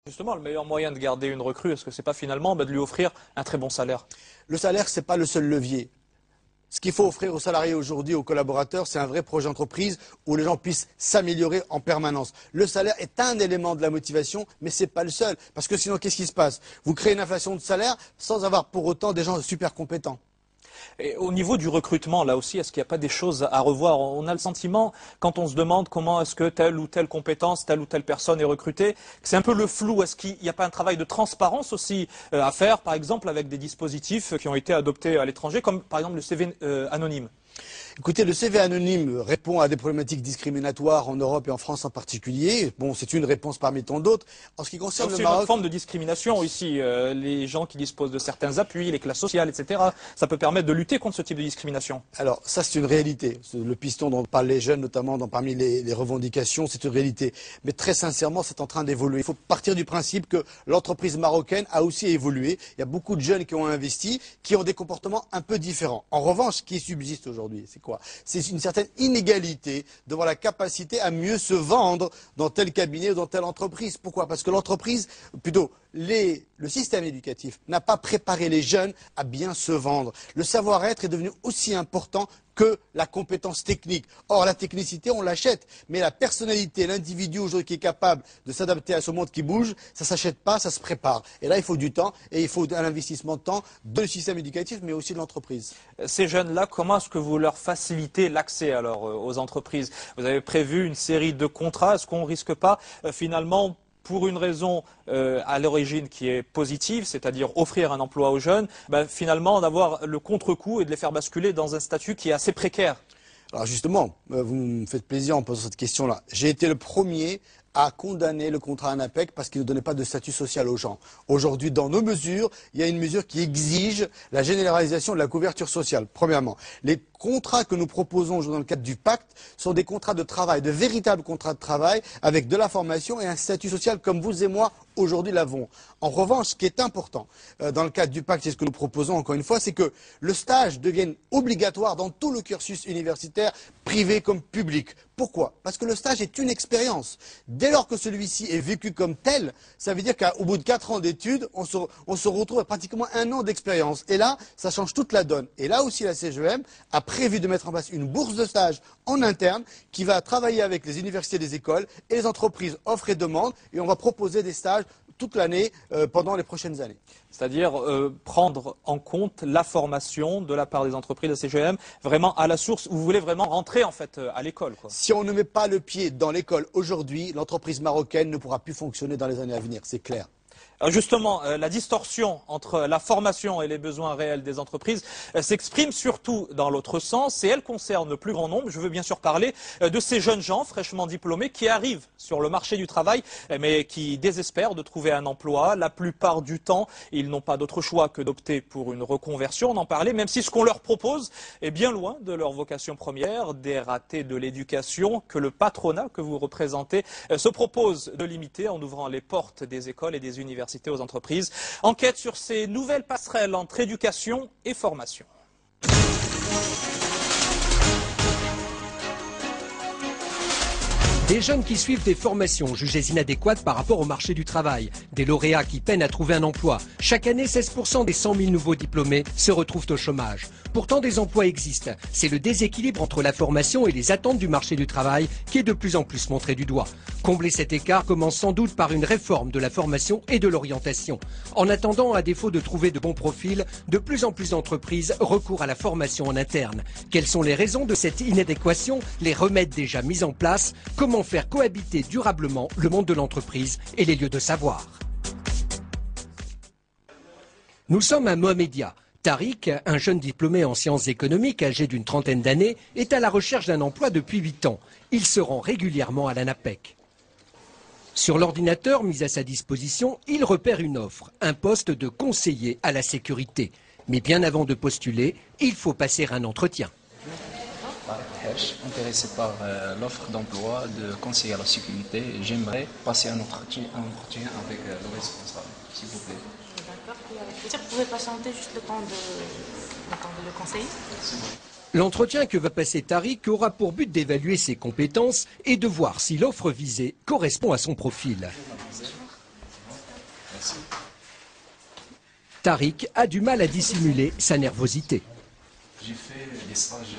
Justement, le meilleur moyen de garder une recrue, est-ce que c'est pas finalement de lui offrir un très bon salaire? Le salaire, ce n'est pas le seul levier. Ce qu'il faut offrir aux salariés aujourd'hui, aux collaborateurs, c'est un vrai projet d'entreprise où les gens puissent s'améliorer en permanence. Le salaire est un élément de la motivation, mais ce n'est pas le seul. Parce que sinon, qu'est-ce qui se passe? Vous créez une inflation de salaire sans avoir pour autant des gens super compétents. Et au niveau du recrutement, là aussi, est-ce qu'il n'y a pas des choses à revoir? On a le sentiment, quand on se demande comment est-ce que telle ou telle compétence, telle ou telle personne est recrutée, que c'est un peu le flou. Est-ce qu'il n'y a pas un travail de transparence aussi à faire, par exemple, avec des dispositifs qui ont été adoptés à l'étranger, comme par exemple le CV anonyme? Écoutez, le CV anonyme répond à des problématiques discriminatoires en Europe et en France en particulier. Bon, c'est une réponse parmi tant d'autres. En ce qui concerne le Maroc, c'est une forme de discrimination ici. Les gens qui disposent de certains appuis, les classes sociales, etc. Ça peut permettre de lutter contre ce type de discrimination. Alors, ça, c'est une réalité. Le piston dont parlent les jeunes, notamment parmi les revendications, c'est une réalité. Mais très sincèrement, c'est en train d'évoluer. Il faut partir du principe que l'entreprise marocaine a aussi évolué. Il y a beaucoup de jeunes qui ont investi, qui ont des comportements un peu différents. En revanche, ce qui subsiste aujourd'hui, c'est quoi? C'est une certaine inégalité devant la capacité à mieux se vendre dans tel cabinet ou dans telle entreprise. Pourquoi? Parce que l'entreprise, plutôt le système éducatif n'a pas préparé les jeunes à bien se vendre. Le savoir-être est devenu aussi important que la compétence technique. Or, la technicité, on l'achète, mais la personnalité, l'individu aujourd'hui qui est capable de s'adapter à ce monde qui bouge, ça ne s'achète pas, ça se prépare. Et là, il faut du temps, et il faut un investissement de temps de le système éducatif, mais aussi de l'entreprise. Ces jeunes-là, comment est-ce que vous leur facilitez l'accès alors aux entreprises? Vous avez prévu une série de contrats, est-ce qu'on ne risque pas finalement, pour une raison à l'origine qui est positive, c'est-à-dire offrir un emploi aux jeunes, finalement d'avoir le contre-coup et de les faire basculer dans un statut qui est assez précaire? Alors justement, vous me faites plaisir en posant cette question-là. J'ai été le premier à condamner le contrat ANAPEC parce qu'il ne donnait pas de statut social aux gens. Aujourd'hui, dans nos mesures, il y a une mesure qui exige la généralisation de la couverture sociale. Premièrement, les contrats que nous proposons aujourd'hui dans le cadre du pacte sont des contrats de travail, de véritables contrats de travail avec de la formation et un statut social comme vous et moi aujourd'hui l'avons. En revanche, ce qui est important dans le cadre du pacte, c'est ce que nous proposons encore une fois, c'est que le stage devienne obligatoire dans tout le cursus universitaire, privé comme public. Pourquoi? Parce que le stage est une expérience. Dès lors que celui-ci est vécu comme tel, ça veut dire qu'au bout de 4 ans d'études, on se retrouve à pratiquement 1 an d'expérience. Et là, ça change toute la donne. Et là aussi, la CGEM a prévu de mettre en place une bourse de stage en interne qui va travailler avec les universités et les écoles et les entreprises offre et demande. Et on va proposer des stages toute l'année pendant les prochaines années. C'est-à-dire prendre en compte la formation de la part des entreprises de la CGEM, vraiment à la source, où vous voulez vraiment rentrer en fait à l'école, quoi. Si on ne met pas le pied dans l'école aujourd'hui, l'entreprise marocaine ne pourra plus fonctionner dans les années à venir, c'est clair. Justement, la distorsion entre la formation et les besoins réels des entreprises s'exprime surtout dans l'autre sens et elle concerne le plus grand nombre. Je veux bien sûr parler de ces jeunes gens fraîchement diplômés qui arrivent sur le marché du travail mais qui désespèrent de trouver un emploi. La plupart du temps, ils n'ont pas d'autre choix que d'opter pour une reconversion, on en parlait, même si ce qu'on leur propose est bien loin de leur vocation première, des ratés de l'éducation que le patronat que vous représentez se propose de limiter en ouvrant les portes des écoles et des universités aux entreprises. Enquête sur ces nouvelles passerelles entre éducation et formation. Des jeunes qui suivent des formations jugées inadéquates par rapport au marché du travail. Des lauréats qui peinent à trouver un emploi. Chaque année, 16% des 100 000 nouveaux diplômés se retrouvent au chômage. Pourtant, des emplois existent. C'est le déséquilibre entre la formation et les attentes du marché du travail qui est de plus en plus montré du doigt. Combler cet écart commence sans doute par une réforme de la formation et de l'orientation. En attendant, à défaut de trouver de bons profils, de plus en plus d'entreprises recourent à la formation en interne. Quelles sont les raisons de cette inadéquation? Les remèdes déjà mis en place? Comment faire cohabiter durablement le monde de l'entreprise et les lieux de savoir? Nous sommes à Mohamedia. Tariq, un jeune diplômé en sciences économiques âgé d'une trentaine d'années, est à la recherche d'un emploi depuis 8 ans. Il se rend régulièrement à l'ANAPEC. Sur l'ordinateur mis à sa disposition, il repère une offre, un poste de conseiller à la sécurité. Mais bien avant de postuler, il faut passer un entretien. Intéressé par l'offre d'emploi de conseiller à la sécurité, j'aimerais passer un entretien avec le responsable, s'il vous plaît. D'accord, vous pouvez patienter juste le temps de le conseiller. L'entretien que va passer Tariq aura pour but d'évaluer ses compétences et de voir si l'offre visée correspond à son profil. Tariq a du mal à dissimuler sa nervosité. J'ai fait des stages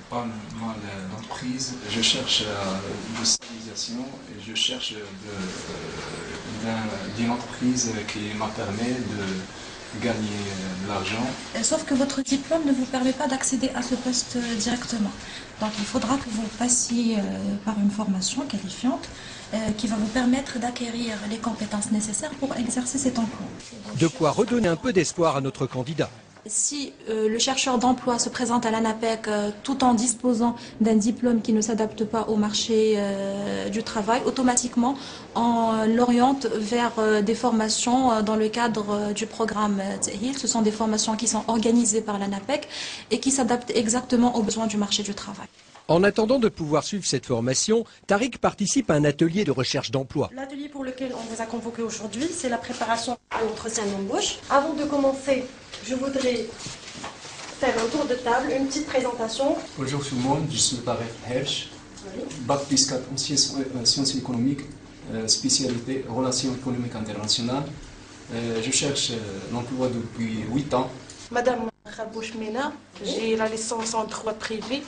pas mal d'entreprises. Je cherche de stabilisation et je cherche d'une entreprise qui m'a permis de gagner de l'argent. Sauf que votre diplôme ne vous permet pas d'accéder à ce poste directement. Donc il faudra que vous passiez par une formation qualifiante qui va vous permettre d'acquérir les compétences nécessaires pour exercer cet emploi. De quoi redonner un peu d'espoir à notre candidat. Si le chercheur d'emploi se présente à l'ANAPEC tout en disposant d'un diplôme qui ne s'adapte pas au marché du travail, automatiquement on l'oriente vers des formations dans le cadre du programme TEHIL. Ce sont des formations qui sont organisées par l'ANAPEC et qui s'adaptent exactement aux besoins du marché du travail. En attendant de pouvoir suivre cette formation, Tariq participe à un atelier de recherche d'emploi. L'atelier pour lequel on vous a convoqué aujourd'hui, c'est la préparation à l'entretien d'embauche. Avant de commencer, je voudrais faire un tour de table, une petite présentation. Bonjour tout le monde, je suis Tariq Hersh, bac plus 4 en sciences économiques, spécialité relations économiques internationales. Je cherche l'emploi depuis 8 ans. Madame Khabouch Mena, j'ai la licence en droit privé,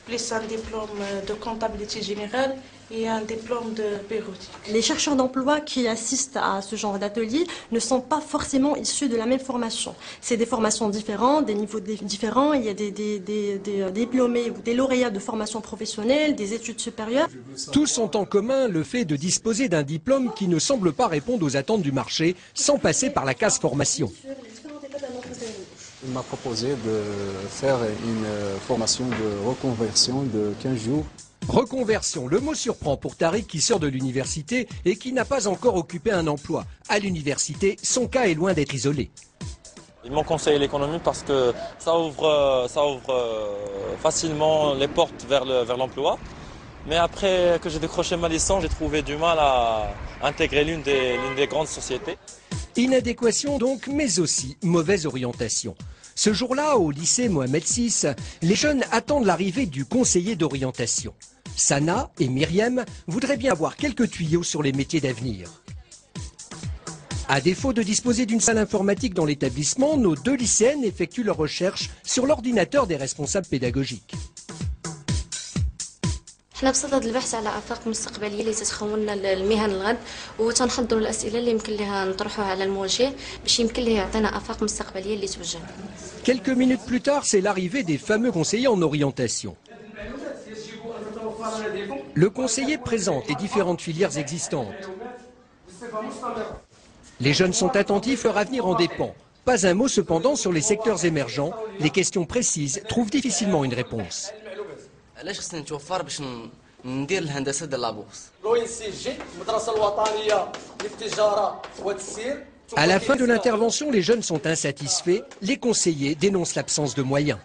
plus un diplôme de comptabilité générale et un diplôme de bureautique. Les chercheurs d'emploi qui assistent à ce genre d'atelier ne sont pas forcément issus de la même formation. C'est des formations différentes, des niveaux différents. Il y a des diplômés ou des lauréats de formation professionnelle, des études supérieures. Tous ont en commun le fait de disposer d'un diplôme qui ne semble pas répondre aux attentes du marché sans passer par la case formation. Il m'a proposé de faire une formation de reconversion de 15 jours. Reconversion, le mot surprend pour Tariq qui sort de l'université et qui n'a pas encore occupé un emploi. À l'université, son cas est loin d'être isolé. Ils m'ont conseillé l'économie parce que ça ouvre facilement les portes vers l'emploi. Mais après que j'ai décroché ma licence, j'ai trouvé du mal à intégrer l'une des grandes sociétés. Inadéquation donc, mais aussi mauvaise orientation. Ce jour-là, au lycée Mohamed VI, les jeunes attendent l'arrivée du conseiller d'orientation. Sana et Myriam voudraient bien avoir quelques tuyaux sur les métiers d'avenir. À défaut de disposer d'une salle informatique dans l'établissement, nos deux lycéennes effectuent leurs recherches sur l'ordinateur des responsables pédagogiques. احنا بصدد البحث على آفاق مستقبلية اللي تتخولنا المهن الغد وتنحضر الأسئلة اللي يمكن لها نطرحها على الموجه باش يمكن ليه يعطينا آفاق مستقبلية اللي توجه. Quelques minutes plus tard, c'est l'arrivée des fameux conseillers en orientation. Le conseiller présente les différentes filières existantes. Les jeunes sont attentifs, leur avenir en dépend. Pas un mot cependant sur les secteurs émergents. Les questions précises trouvent difficilement une réponse. علاش خصنا نتوفر باش ندير الهندسه ديال لابورس المدرسه الوطنيه للتجاره والتسيير. À la fin de l'intervention, les jeunes sont insatisfaits. Les conseillers dénoncent l'absence de moyens.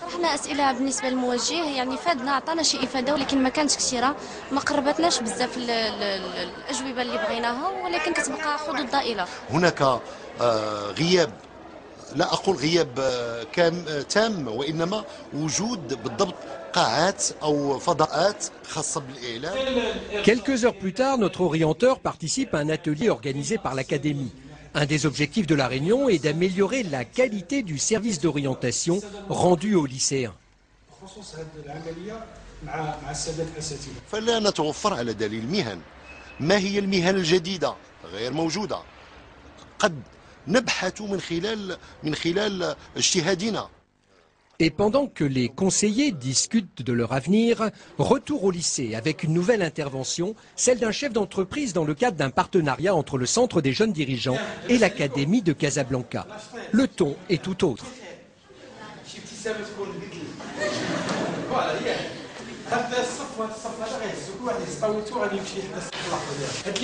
طرحنا أسئلة بالنسبة للموجه يعني فادنا عطانا شي إفادة ولكن ما كانتش كثيرة ما قربتناش بزاف الأجوبة اللي بغيناها ولكن كتبقى حدود ضئيلة. هناك غياب لا أقول غياب تام وإنما وجود بالضبط قاعات أو فضاءات خاصة بالإعلام. Quelques heures plus tard, notre orienteur participe à un atelier organisé par l'Académie. Un des objectifs de la réunion est d'améliorer la qualité du service d'orientation rendu aux lycéens. فلا نتوفر على دليل المهن. ما هي المهن الجديدة غير موجودة. قد نبحث من خلال اجتهادنا. Et pendant que les conseillers discutent de leur avenir, retour au lycée avec une nouvelle intervention, celle d'un chef d'entreprise dans le cadre d'un partenariat entre le Centre des jeunes dirigeants et l'Académie de Casablanca. Le ton est tout autre.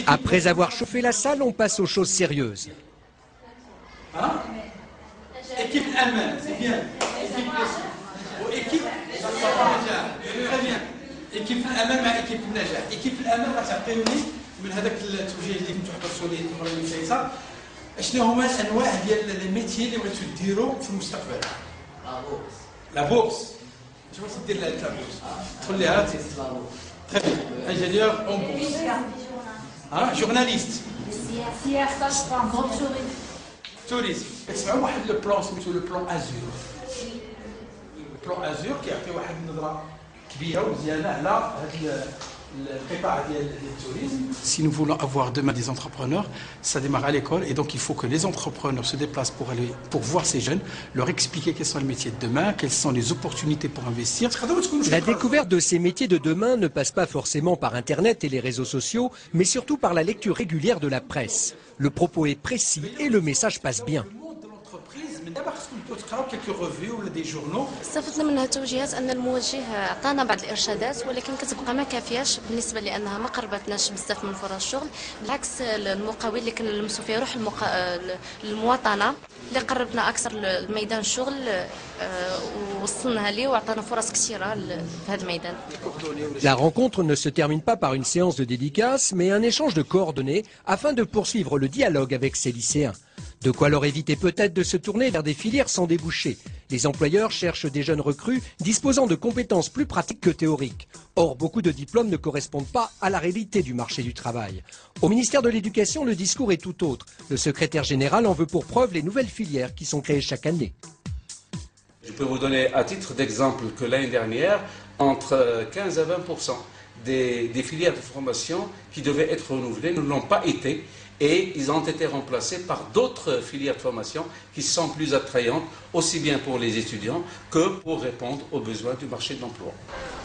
Après avoir chauffé la salle, on passe aux choses sérieuses. Équipe Amen, c'est bien. Équipe équipe الأمل مع équipe النجاح. équipe الأمل غتعطيوني من هذاك التوجيه اللي كنتو حضرتوا ليه المره اللي فاتت اشنو هما الانواع ديال لي ميتيي اللي بغيتو ديروا في المستقبل. لا بوكس شنو تدير لها لا بوكس تدخل ليها تري بيان انجينيور اون بوكس جورناليست توريزم كتسمعوا واحد لو بلان سميتو لو بلان ازور. لو بلان ازور كيعطي واحد النظره كبيره ومزيانه على هذا القطاع ديال التوريزم. Si nous voulons avoir demain des entrepreneurs, ça démarre à l'école et donc il faut que les entrepreneurs se déplacent pour voir ces jeunes, leur expliquer quels sont les métiers de demain, quelles sont les opportunités pour investir. La découverte de ces métiers de demain ne passe pas forcément par Internet et les réseaux sociaux, mais surtout par la lecture régulière de la presse. Le propos est précis et le message passe bien. استفدنا منها توجيهات ان الموجه عطانا بعض الارشادات ولكن كتبقى ما كافياش بالنسبه لانها ما قربتناش بزاف من فرص الشغل بالعكس المقاول اللي كنلمسوا فيه روح المواطنه اللي قربنا اكثر لميدان الشغل ووصلنا ليه وعطانا فرص كثيره في هذا الميدان. La rencontre ne se termine pas par une séance de dédicace mais un échange de coordonnées afin de poursuivre le dialogue avec ces lycéens. De quoi leur éviter peut-être de se tourner vers des filières sans débouché. Les employeurs cherchent des jeunes recrues disposant de compétences plus pratiques que théoriques. Or, beaucoup de diplômes ne correspondent pas à la réalité du marché du travail. Au ministère de l'Éducation, le discours est tout autre. Le secrétaire général en veut pour preuve les nouvelles filières qui sont créées chaque année. Je peux vous donner à titre d'exemple que l'année dernière, entre 15 à 20% des filières de formation qui devaient être renouvelées ne l'ont pas été. Et ils ont été remplacés par d'autres filières de formation qui sont plus attrayantes, aussi bien pour les étudiants que pour répondre aux besoins du marché de l'emploi.